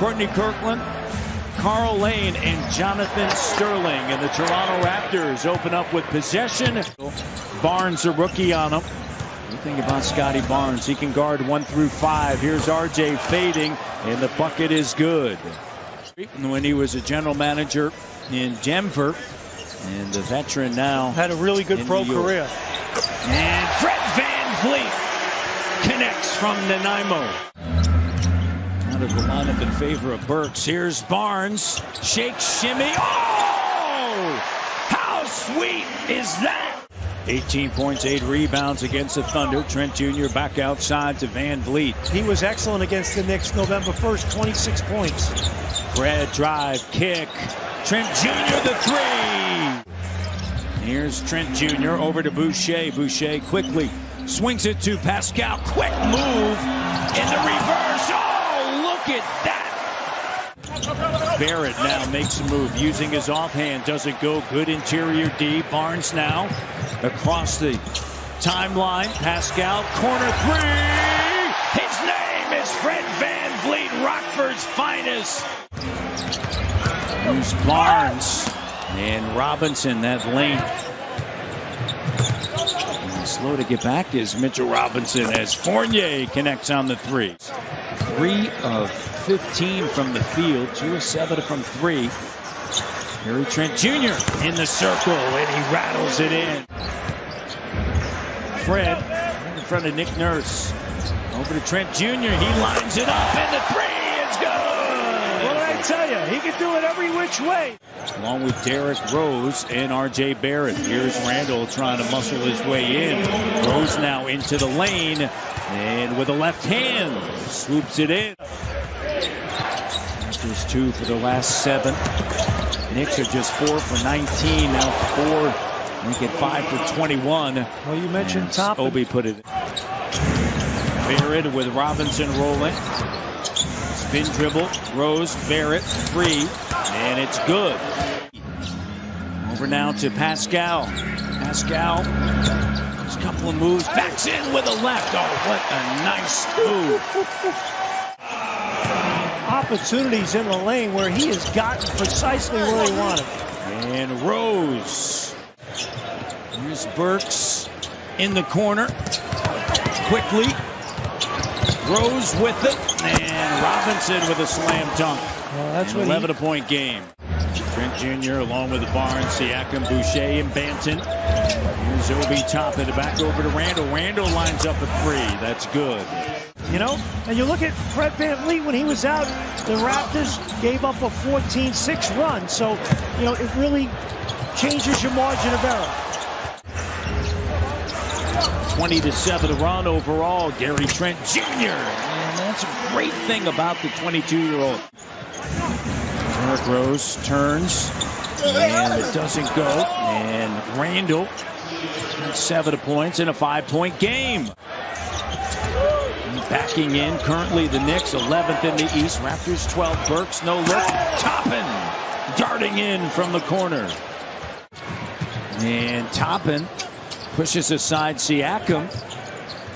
Courtney Kirkland, Carl Lane, and Jonathan Sterling. And the Toronto Raptors open up with possession. Barnes, a rookie on him. You think about Scotty Barnes. He can guard 1 through 5. Here's RJ fading, and the bucket is good. When he was a general manager in Denver, and the veteran now. Had a really good pro career. And Fred VanVleet connects from Nanaimo. Out of the lineup in favor of Burks. Here's Barnes. Shake, shimmy. Oh! How sweet is that? 18 points, 8 rebounds against the Thunder. Trent Jr. back outside to VanVleet. He was excellent against the Knicks November 1st, 26 points. Fred drive, kick. Trent Jr. the 3. Here's Trent Jr. over to Boucher. Boucher quickly swings it to Pascal. Quick move in the reverse. Oh, look at that. Barrett now makes a move using his offhand. Doesn't go. Good interior D. Barnes now across the timeline. Pascal, corner 3. His name is Fred VanVleet, Rockford's finest. Here's Barnes and Robinson, that length. And slow to get back is Mitchell Robinson as Fournier connects on the 3. 3 of 15 from the field, 2 of 7 from 3. Harry Trent Jr. in the circle, and he rattles it in. Fred in front of Nick Nurse. Over to Trent Jr. He lines it up, and the 3 is good. What did I tell you? He can do it every which way. Along with Derrick Rose and R.J. Barrett. Here's Randall trying to muscle his way in. Rose now into the lane, and with a left hand, swoops it in. Raptors 2 for the last 7. Knicks are just 4 for 19, now 4. Make it 5 for 21. Well, you mentioned Toppin. Obi put it. Barrett with Robinson rolling. Spin dribble. Rose, Barrett, 3. And it's good. Over now to Pascal. Pascal. Just a couple of moves. Backs in with a left. Oh, what a nice move. Opportunities in the lane where he has gotten precisely where he wanted. And Rose. Here's Burks in the corner. Quickly. Rose with it. And Robinson with a slam dunk. Well, that's an 11-point game. Trent Jr. along with Barnes, Siakam, Boucher, and Banton. Here's Obi Toppin back over to Randall. Randall lines up a 3. That's good. You know, and you look at Fred VanVleet when he was out, the Raptors gave up a 14-6 run. So, you know, it really changes your margin of error. 20-7 run overall. Gary Trent Jr. And that's a great thing about the 22-year-old. Derrick Rose turns, and it doesn't go. And Randall, 7 points in a 5-point game. Backing in, currently the Knicks 11th in the East. Raptors 12. Burks, no look. Toppin darting in from the corner. And Toppin pushes aside Siakam.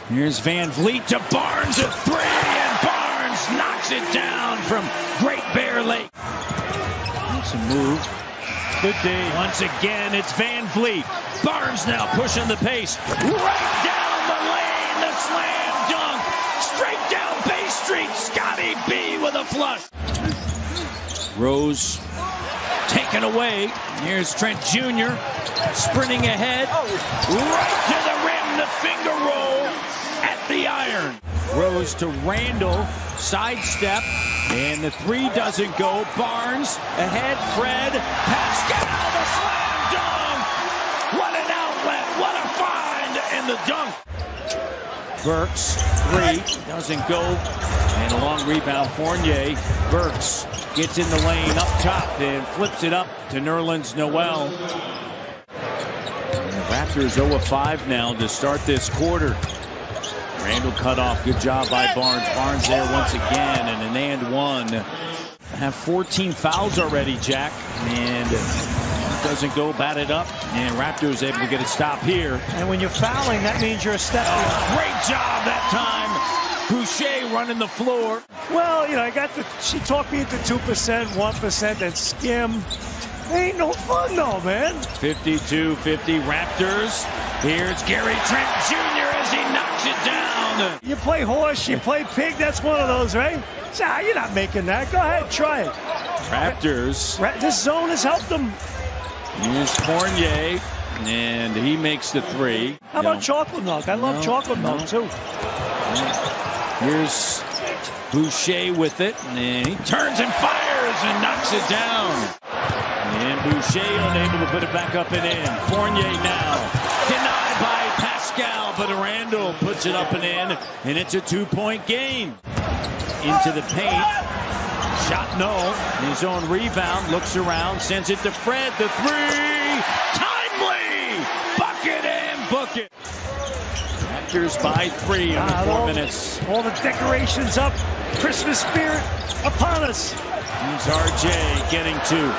Here's VanVleet to Barnes, a 3, and Barnes knocks it down from Great Bear Lake. That's a move. Good day. Once again, it's VanVleet. Barnes now pushing the pace. Right down the lane, the slam dunk. Straight down Bay Street, Scotty B with a flush. Rose taken away. Here's Trent Jr. sprinting ahead. Right to the rim, the finger roll at the iron. Rose to Randall, sidestep, and the 3 doesn't go. Barnes ahead, Fred, Pascal, the slam dunk. What an outlet, what a find, and the dunk. Burks, 3, doesn't go, and a long rebound, Fournier. Burks gets in the lane up top and flips it up to Nerlens Noel. Raptors 0 of 5 now to start this quarter. Randall cut off, good job by Barnes. Barnes there once again, and an and 1. Have 14 fouls already, Jack, and doesn't go, batted up, and Raptors able to get a stop here. And when you're fouling, that means you're a step. Great job that time Boucher running the floor. Well, you know, she talked me into 2%, 1%, and skim. Ain't no fun, though, man. 52-50 Raptors. Here's Gary Trent Jr. as he knocks it down. You play horse, you play pig, that's one of those, right? You're not making that. Go ahead, try it. Raptors. This zone has helped them. Here's Fournier, and he makes the three. How about chocolate milk? I love chocolate milk, too. Here's Boucher with it, and he turns and fires and knocks it down. And Boucher unable to put it back up and in. Fournier now denied by Pascal, but Randall puts it up and in, and it's a 2-point game. Into the paint. Shot no. His own rebound. Looks around. Sends it to Fred. The three. Timely. Bucket and book it. Raptors by 3 in the 4 minutes. All the decorations up. Christmas spirit upon us. Here's RJ getting 2.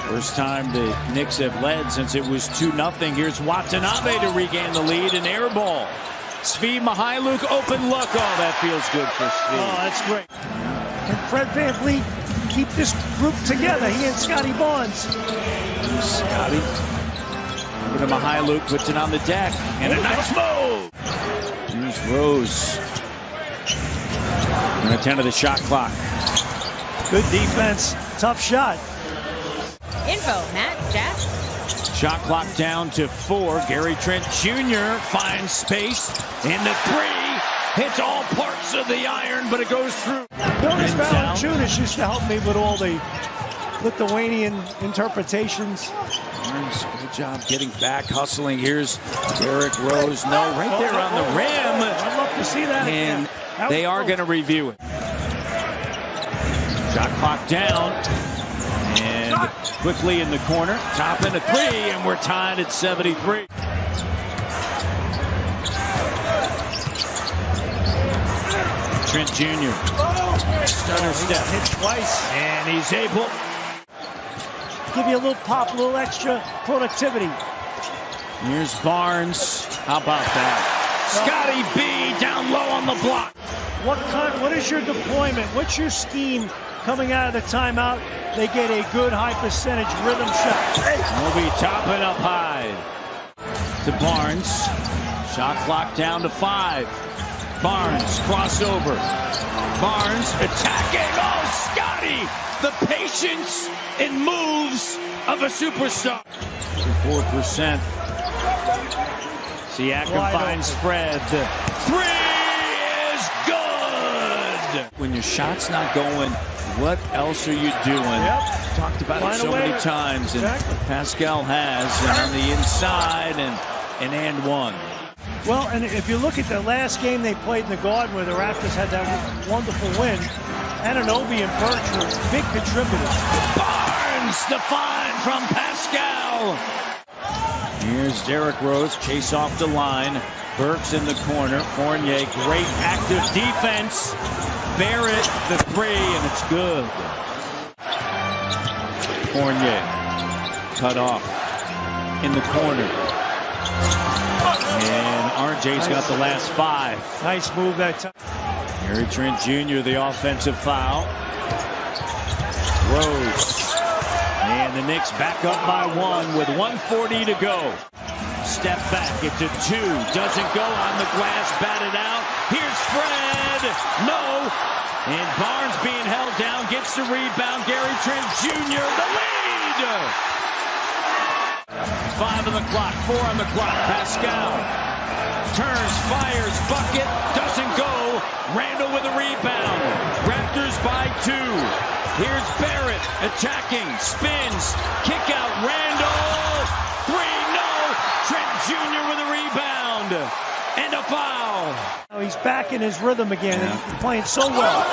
First time the Knicks have led since it was 2-0. Here's Watanabe to regain the lead. An air ball. Svi Mihailuk, open look. Oh, that feels good for Svi. Oh, that's great. Can Fred VanVleet keep this group together? He and Scotty Barnes. Scotty. Over to Mihailuk, puts it on the deck. And a nice move. Here's Rose. And a 10 of the shot clock. Good defense. Tough shot. Info, Matt, Jack. Shot clock down to 4. Gary Trent Jr. finds space in the 3. Hits all parts of the iron, but it goes through. Jonas Valanciunas used to help me with all the Lithuanian interpretations. Good job getting back, hustling. Here's Derrick Rose. No, right there on the rim. I'd love to see that. And they are going to review it. Shot clock down. And quickly in the corner, top and a 3, and we're tied at 73. Trent Jr. Stunner step. Hit twice. And he's able. Give you a little pop, a little extra productivity. Here's Barnes. How about that? Scotty B down low on the block. What is your deployment? What's your scheme coming out of the timeout? They get a good high percentage rhythm shot. We'll be topping up high. To Barnes. Shot clock down to 5. Barnes crossover. Barnes attacking. Oh, Scotty! The patience and moves of a superstar. 4%. Siakam finds Fred. 3 is good. When your shot's not going, what else are you doing? Yep. Talked about it so many times, and Pascal has, and on the inside, and one. Well, and if you look at the last game they played in the Garden where the Raptors had that wonderful win, Anunoby and Birch were big contributors. Barnes, the find from Pascal. Here's Derrick Rose, chase off the line. Burks in the corner. Fournier, great active defense. Barrett, the 3, and it's good. Fournier, cut off in the corner. And RJ's got the last 5. Nice move that time. Gary Trent Jr., the offensive foul. Rose. And the Knicks back up by 1 with 1:40 to go. Step back, it's a 2. Doesn't go on the glass, batted out. Here's Fred. No. And Barnes being held down, gets the rebound. Gary Trent Jr., the lead. 5 on the clock, 4 on the clock. Pascal turns, fires, bucket, doesn't go. Randall with a rebound. Raptors by 2. Here's Barrett attacking, spins, kick out, Randall. 3, no. Trent Jr. with a rebound. And a foul. He's back in his rhythm again and playing so well.